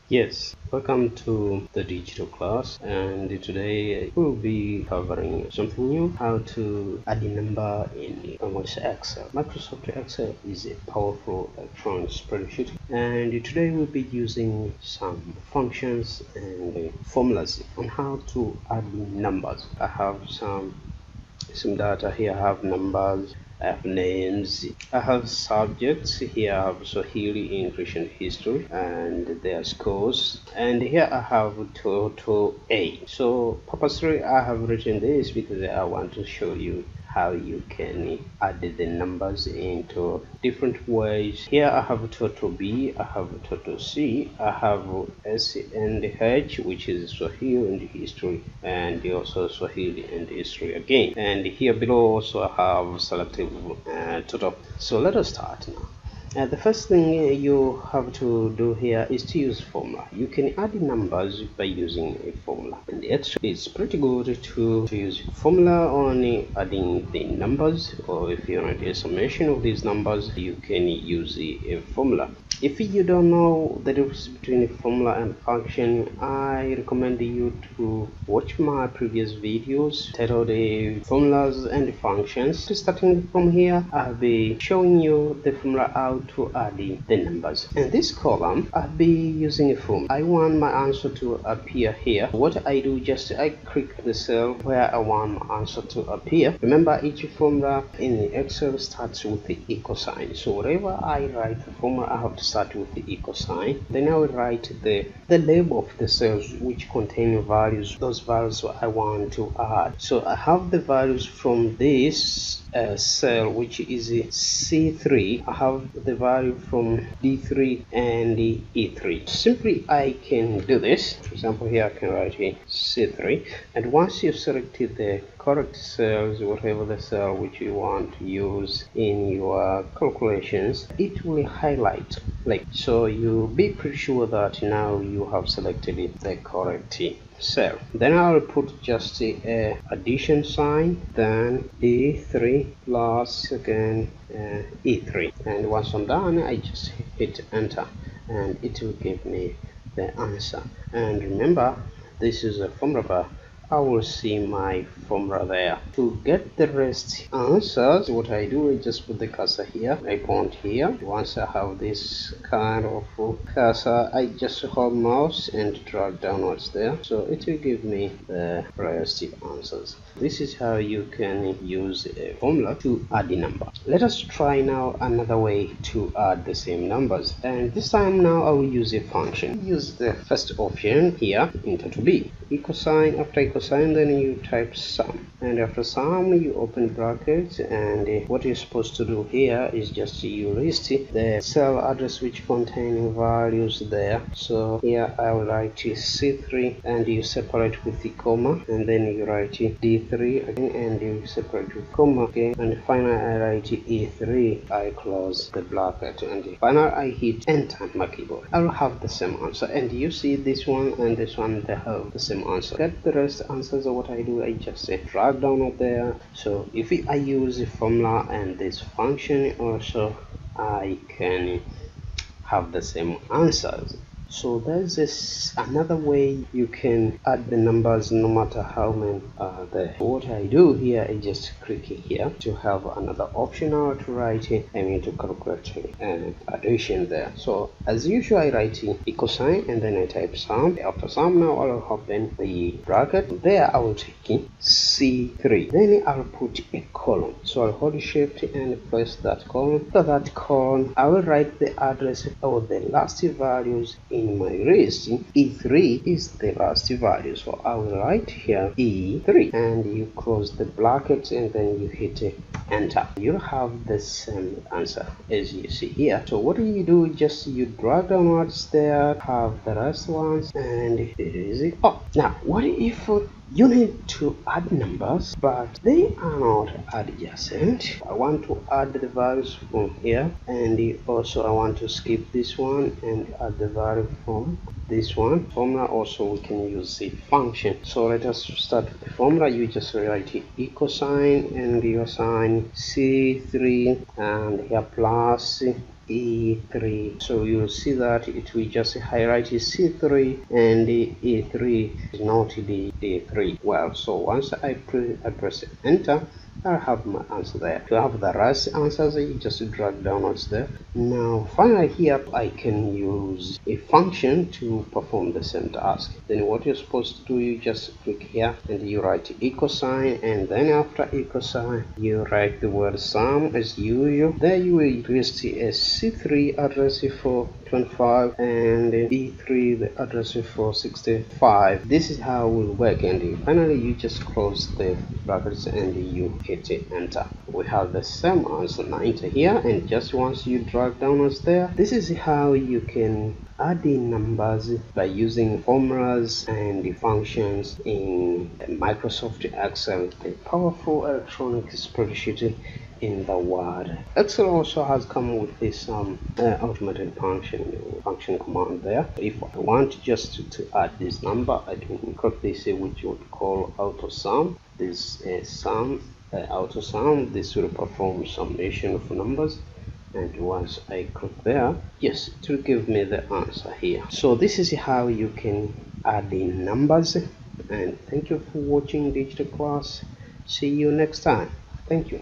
Yes, welcome to the digital class, and today we'll be covering something new: how to add a number in Microsoft Excel. Microsoft Excel is a powerful electronic spreadsheet, and today we'll be using some functions and formulas on how to add numbers. I have some data here. I have numbers, I have names, I have subjects. Here I have Swahili, English and history and their scores, and here I have total A. So purposely I have written this because I want to show you how you can add the numbers into different ways. Here I have total B, I have total C, I have S and H, which is Swahili and history, and also Swahili and history again. And here below also I have selected total. So let us start now. The first thing you have to do here is to use formula. You can add numbers by using a formula, and it's pretty good to use formula on adding the numbers, or if you want a summation of these numbers, you can use a formula. If you don't know the difference between a formula and function, I recommend you to watch my previous videos titled Formulas and Functions. Starting from here, I'll be showing you the formula how to add the numbers. In this column, I'll be using a formula. I want my answer to appear here. What I do, I click the cell where I want my answer to appear. Remember, each formula in Excel starts with the equal sign. So wherever I write the formula, I have to start with the equal sign. Then I will write the label of the cells which contain values, those values I want to add. So I have the values from this cell, which is C3. I have the value from D3 and E3. Simply I can do this. For example, here I can write C3, and once you've selected the correct cells, whatever the cell which you want to use in your calculations, it will highlight like so. You'll be pretty sure that now you have selected the correct cell. Then I'll put just a addition sign, then E3 plus again E3, and once I'm done, I just hit enter and it will give me the answer. And remember, this is a formula bar. I will see my formula there. To get the rest answers, what I do is just put the cursor here, I point here. Once I have this kind of cursor, I just hold mouse and drag downwards there, so it will give me the rest answers. This is how you can use a formula to add a number. Let us try now another way to add the same numbers, and this time now I will use a function. Use the first option here in total B, equal sign. After equal sign, then you type sum, and after sum you open brackets, and what you're supposed to do here is just you list the cell address which contain values there. So here I will write C3 and you separate with the comma, and then you write D3 again and you separate with comma again, and finally I write E3, I close the bracket, and finally I hit enter on my keyboard. I will have the same answer, and you see this one and this one, they have the same answer. Get the rest answers. What I do, I just drag down up there. So if I use a formula and this function also, I can have the same answers. So there's another way you can add the numbers no matter how many are there. What I do here, I just click here to have another option now to write it. I mean to calculate an addition there. So as usual, I write equal sign and then I type sum. After sum, now I'll open the bracket. There I will take C3. Then I'll put a colon. So I'll hold shift and press that colon. After that colon, I will write the address of the last values in my list. E3 is the last value, so I will write here E3, and you close the bracket and then you hit enter. You'll have the same answer as you see here. So what do? Just you drag downwards there, have the rest ones, and it is it. Oh, now what if you need to add numbers but they are not adjacent? I want to add the values from here, and also I want to skip this one and add the value from this one. Formula also we can use a function. So let us start with the formula. You just write equal sign and you assign C3 and here plus E3. So you'll see that it will just highlight C3 and the E3 is not the D3. Well, so once I press enter, I have my answer there. To have the rest answers, you just drag downwards there. Now finally here I can use a function to perform the same task. Then what you're supposed to do, you just click here and you write equal sign, and then after equal sign you write the word sum as usual. There you will list a C3 address for 25 and E3 the address for 65. This is how it will work, and finally you just close the brackets and you hit enter. We have the same answer 90 here, and just once you drag downwards there, this is how you can add in numbers by using formulas and the functions in Microsoft Excel, a powerful electronic spreadsheet in the world. Excel also has come with this automated function command there. If I want just to add this number, I can click this which would call auto sum. This auto sum. This will perform summation of numbers, and once I click there, yes, it will give me the answer here. So this is how you can add in numbers, and thank you for watching digital class. See you next time. Thank you.